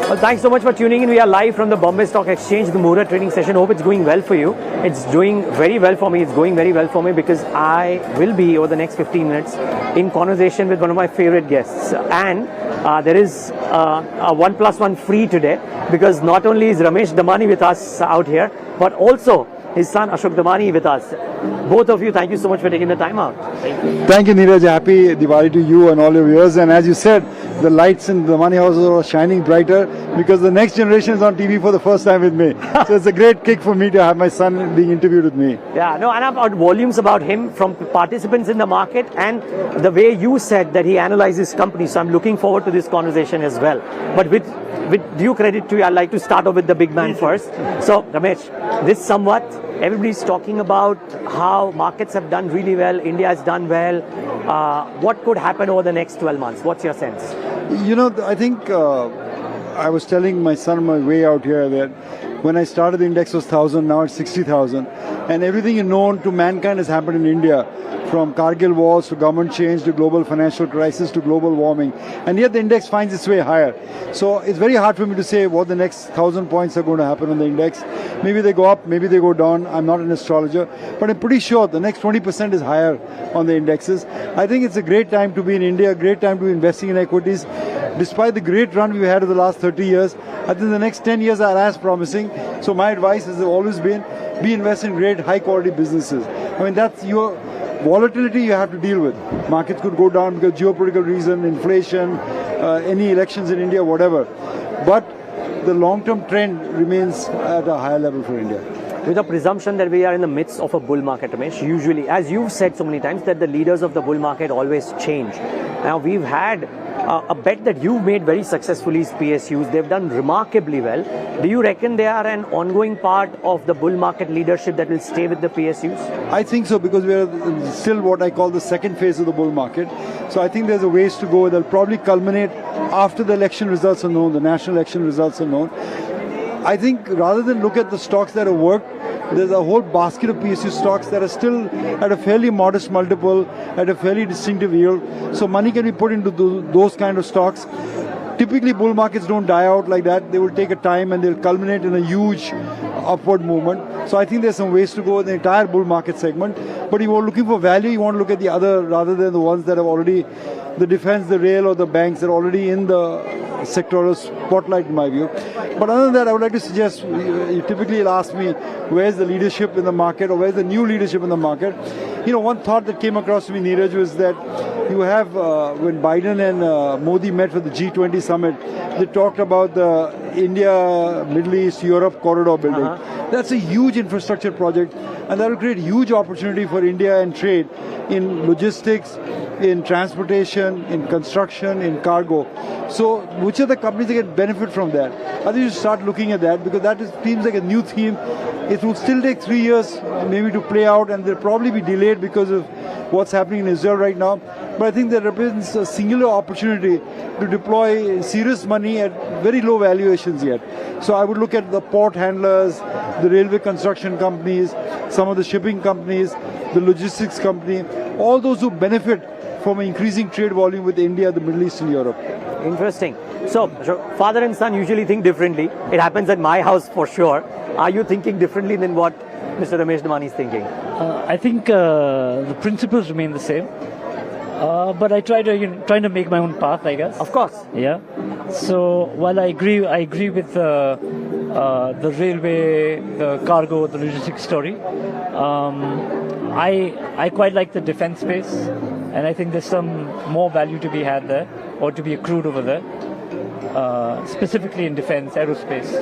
Well, thanks so much for tuning in. We are live from the Bombay Stock Exchange, the Muhurta trading session. Hope it's going well for you. It's doing very well for me. It's going very well for me because I will be over the next 15 minutes in conversation with one of my favorite guests. And there is a 1+1 free today because not only is Ramesh Damani with us out here, but also his son Ashok Damani with us. Both of you, thank you so much for taking the time out. Thank you, Niraj. Happy Diwali to you and all your viewers. And as you said, the lights in the Damani house are shining brighter because the next generation is on TV for the first time with me. So it's a great kick for me to have my son being interviewed with me. Yeah, no, and I've heard volumes about him from participants in the market and the way you said that he analyzes companies. So I'm looking forward to this conversation as well. But with due credit to you, I'd like to start off with the big man first. So, Ramesh, this somewhat, everybody's talking about how markets have done really well, India has done well. What could happen over the next 12 months? What's your sense? You know, I think I was telling my son on my way out here that when I started, the index was 1,000, now it's 60,000. And everything known to mankind has happened in India, from Kargil wars to government change to global financial crisis to global warming. And yet the index finds its way higher. So it's very hard for me to say what the next 1,000 points are going to happen on the index. Maybe they go up, maybe they go down. I'm not an astrologer. But I'm pretty sure the next 20% is higher on the indexes. I think it's a great time to be in India, a great time to be investing in equities. Despite the great run we've had over the last 30 years, I think the next 10 years are as promising. So my advice has always been, be invested in great high quality businesses. I mean, that's your volatility you have to deal with. Markets could go down because geopolitical reason, inflation, any elections in India, whatever. But the long-term trend remains at a higher level for India. With the presumption that we are in the midst of a bull market, Ramesh, usually, as you've said so many times, that the leaders of the bull market always change. Now, we've had a bet that you've made very successfully is PSUs. They've done remarkably well. Do you reckon they are an ongoing part of the bull market leadership that will stay with the PSUs? I think so, because we are still what I call the second phase of the bull market. So I think there's a ways to go. They'll probably culminate after the election results are known, the national election results are known. I think rather than look at the stocks that have worked, there's a whole basket of PSU stocks that are still at a fairly modest multiple, at a fairly distinctive yield. So money can be put into those kind of stocks. Typically, bull markets don't die out like that. They will take a time and they'll culminate in a huge upward movement. So I think there's some ways to go in the entire bull market segment. But if you're looking for value, you want to look at the other rather than the ones that have already, the defense, the rail or the banks are already in the sectoral spotlight in my view. But other than that, I would like to suggest, you typically ask me, where's the leadership in the market or where's the new leadership in the market? You know, one thought that came across to me, Niraj, was that you have, when Biden and Modi met for the G20 summit, they talked about the India, Middle East, Europe corridor building. That's a huge infrastructure project, and that will create huge opportunity for India and trade in logistics, in transportation, in construction, in cargo. So which are the companies that can benefit from that? I think you should start looking at that, because that seems like a new theme. It will still take 3 years maybe to play out, and they'll probably be delayed because of what's happening in Israel right now. But I think that represents a singular opportunity to deploy serious money at very low valuations yet. So I would look at the port handlers, the railway construction companies, some of the shipping companies, the logistics company, all those who benefit from increasing trade volume with India, the Middle East and Europe. Interesting. So, father and son usually think differently. It happens at my house for sure. Are you thinking differently than what Mr. Ramesh Damani is thinking? I think the principles remain the same. But I trying to make my own path, I guess. Of course. Yeah. So while I agree with the railway, the cargo, the logistics story. I quite like the defense space, and I think there's some more value to be had there, or to be accrued over there, specifically in defense, aerospace.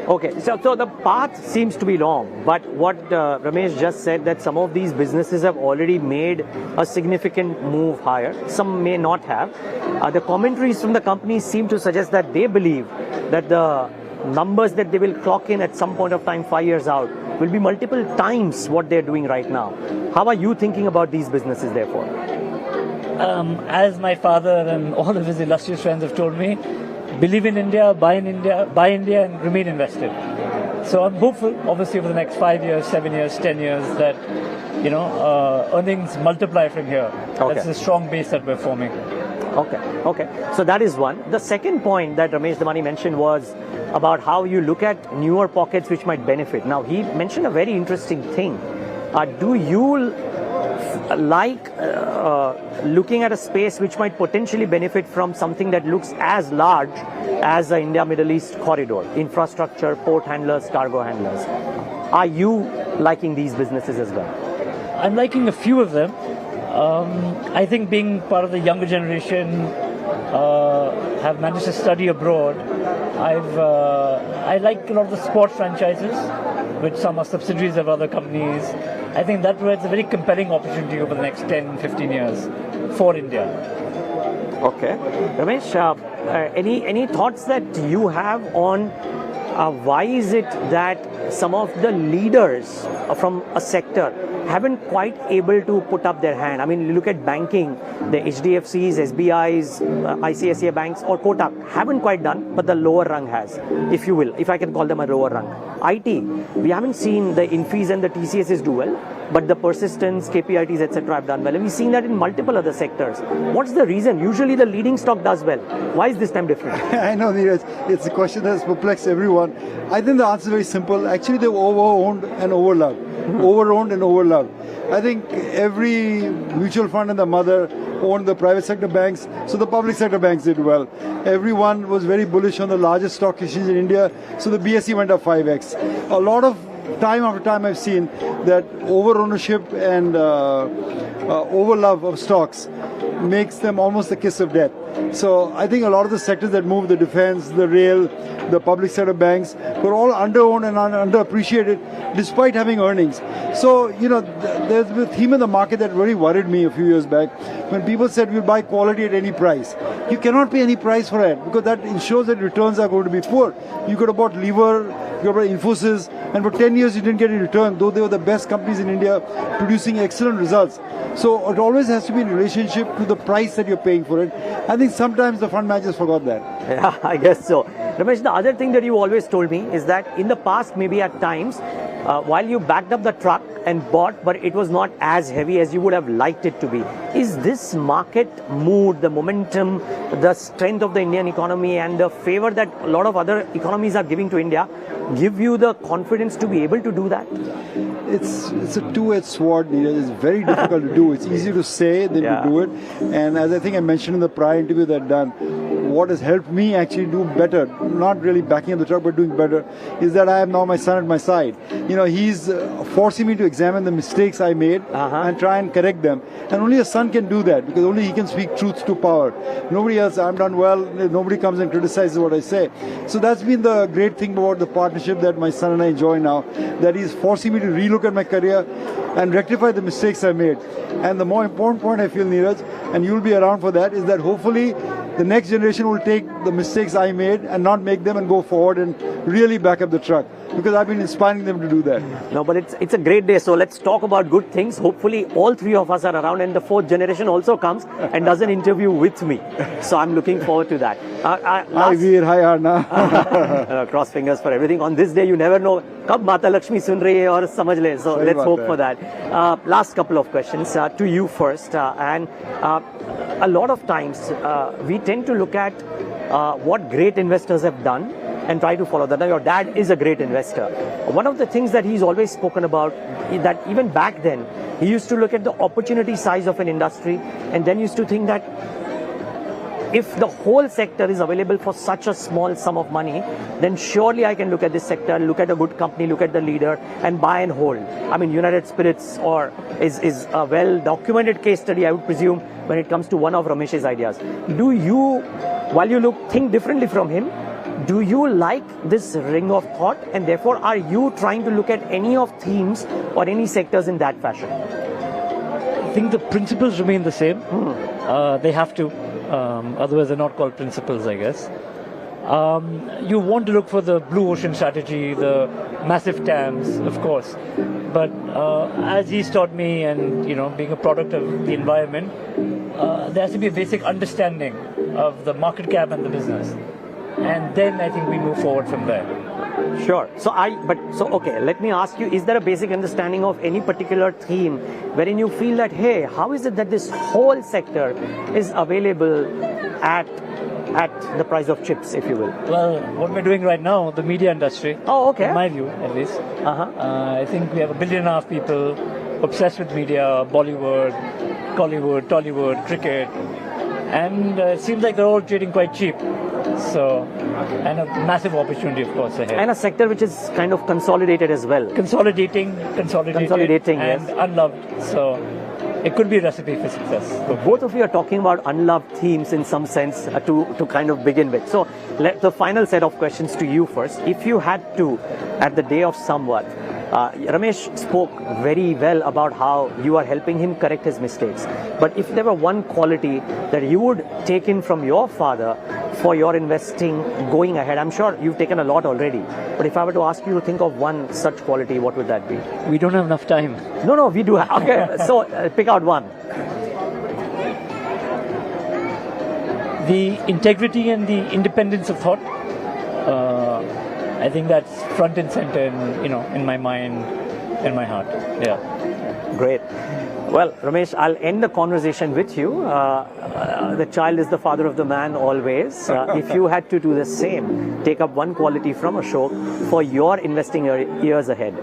Okay, so the path seems to be long, but what Ramesh just said, that some of these businesses have already made a significant move higher, some may not have. The commentaries from the companies seem to suggest that they believe that the numbers that they will clock in at some point of time 5 years out will be multiple times what they're doing right now. How are you thinking about these businesses therefore? As my father and all of his illustrious friends have told me, believe in India, buy India and remain invested. So I'm hopeful, obviously, over the next 5 years, 7 years, 10 years, that, earnings multiply from here. Okay. That's the strong base that we're forming. Okay. So that is one. The second point that Ramesh Damani mentioned was about how you look at newer pockets which might benefit. Now, he mentioned a very interesting thing. Do you like looking at a space which might potentially benefit from something that looks as large as the India-Middle East corridor, infrastructure, port handlers, cargo handlers? Are you liking these businesses as well? I'm liking a few of them. I think being part of the younger generation, have managed to study abroad. I like a lot of the sport franchises, which some are subsidiaries of other companies. I think that provides a very compelling opportunity over the next 10, 15 years for India. Okay. Ramesh, any thoughts that you have on why is it that some of the leaders from a sector haven't quite able to put up their hand? I mean, you look at banking, the HDFCs, SBIs, ICICI banks or Kotak haven't quite done, but the lower rung has, if you will, if I can call them a lower rung. IT, we haven't seen the Infis and the TCSs do well, but the Persistence, KPITs, etc. have done well. And we've seen that in multiple other sectors. What's the reason? Usually the leading stock does well. Why is this time different? I know, Niraj. It's a question that's perplexed everyone. I think the answer is very simple. Actually, they've over-owned and over-loved. Over-owned and over-loved. I think every mutual fund and the mother owned the private sector banks, so the public sector banks did well. Everyone was very bullish on the largest stock exchange in India, so the BSE went up 5x. A lot of time after time I've seen that over-ownership and over-love of stocks makes them almost the kiss of death. So I think a lot of the sectors that move, the defense, the rail, the public sector banks, were all under-owned and underappreciated despite having earnings. So, there's a theme in the market that really worried me a few years back when people said we'll buy quality at any price. You cannot pay any price for it because that ensures that returns are going to be poor. You could have bought Lever, you could have bought Infosys, and for 10 years you didn't get a return, though they were the best companies in India producing excellent results. So it always has to be in relationship to the price that you're paying for it. I think sometimes the fund managers forgot that. Yeah, I guess so. Ramesh, the other thing that you always told me is that in the past, maybe at times, while you backed up the truck and bought, but it was not as heavy as you would have liked it to be. Is this market mood, the momentum, the strength of the Indian economy and the favor that a lot of other economies are giving to India, give you the confidence to be able to do that? It's a two-edged sword, Niraj. It's very difficult to do. It's easy to say than to do it. And as I think I mentioned in the prior interview that I've done, what has helped me actually do better, not really backing up the truck, but doing better, is that I have now my son at my side. He's forcing me to examine the mistakes I made and try and correct them. And only a son can do that because only he can speak truth to power. Nobody else, I'm done well, nobody comes and criticizes what I say. So that's been the great thing about the partnership that my son and I enjoy now, that he's forcing me to relook at my career and rectify the mistakes I made. And the more important point I feel, Niraj, and you'll be around for that, is that hopefully the next generation will take the mistakes I made and not make them and go forward and really back up the truck. Because I've been inspiring them to do that. No, but it's a great day. So let's talk about good things. Hopefully all three of us are around and the fourth generation also comes and does an interview with me. So I'm looking forward to that. Hi Veer, hi Arna. Cross fingers for everything. On this day, you never know kab Mata Lakshmi sun rahi hai aur samajh le. So let's hope for that. Last couple of questions to you first. A lot of times we tend to look at what great investors have done and try to follow that. Now, your dad is a great investor. One of the things that he's always spoken about is that even back then, he used to look at the opportunity size of an industry and then used to think that if the whole sector is available for such a small sum of money, then surely I can look at this sector, look at a good company, look at the leader and buy and hold. I mean, United Spirits is a well-documented case study, I would presume, when it comes to one of Ramesh's ideas. Do you, while you think differently from him, do you like this ring of thought, and therefore are you trying to look at any of themes or any sectors in that fashion? I think the principles remain the same. They have to, otherwise they're not called principles, I guess. You want to look for the blue ocean strategy, the massive TAMs, of course. But as he's taught me, and being a product of the environment, there has to be a basic understanding of the market cap and the business. And then I think we move forward from there. Sure. Okay, let me ask you, is there a basic understanding of any particular theme wherein you feel that, hey, how is it that this whole sector is available at the price of chips, if you will? Well, what we're doing right now, the media industry, Oh, okay. in my view at least, I think we have 1.5 billion people obsessed with media, Bollywood, Collywood, Tollywood, cricket, and it seems like they're all trading quite cheap. So, and a massive opportunity, of course, ahead. And a sector which is kind of consolidated as well. Consolidating, Consolidating, and yes. unloved. So, it could be a recipe for success. So both of you are talking about unloved themes in some sense to kind of begin with. So the final set of questions to you first. If you had to, at the day of Samvat, Ramesh spoke very well about how you are helping him correct his mistakes. But if there were one quality that you would take in from your father for your investing going ahead, I'm sure you've taken a lot already. But if I were to ask you to think of one such quality, what would that be? We don't have enough time. No, we do have. Okay, so pick out one. The integrity and the independence of thought. I think that's front and center in my mind and my heart. Yeah. Great. Well, Ramesh, I'll end the conversation with you. The child is the father of the man always. If you had to do the same, take up one quality from Ashok for your investing years ahead.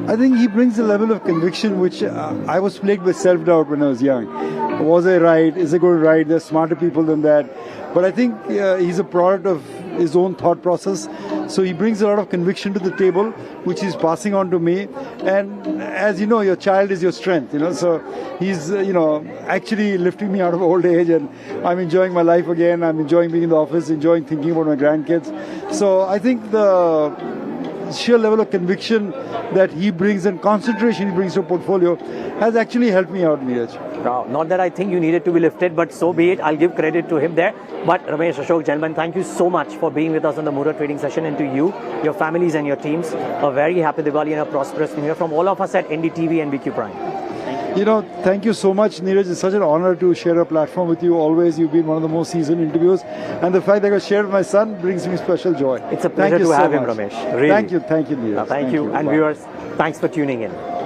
I think he brings a level of conviction which I was plagued with self-doubt when I was young. Was I right? Is I going right? There's smarter people than that. But I think he's a product of his own thought process. So he brings a lot of conviction to the table, which he's passing on to me. And as you know, your child is your strength, So he's, actually lifting me out of old age, and I'm enjoying my life again. I'm enjoying being in the office, enjoying thinking about my grandkids. So I think the sheer level of conviction that he brings and concentration he brings to a portfolio has actually helped me out, Niraj. Not that I think you needed to be lifted, but so be it. I'll give credit to him there. But Ramesh, Ashok, gentlemen, thank you so much for being with us on the Muhurt trading session, and to you, your families and your teams, a very happy Diwali and a prosperous New Year from all of us at NDTV and BQ Prime. Thank you so much, Niraj. It's such an honor to share a platform with you. Always, you've been one of the most seasoned interviews, and the fact that I shared with my son brings me special joy. It's a pleasure to have him, Ramesh. Really. Thank you, Niraj. Thank you. And Bye. viewers, thanks for tuning in.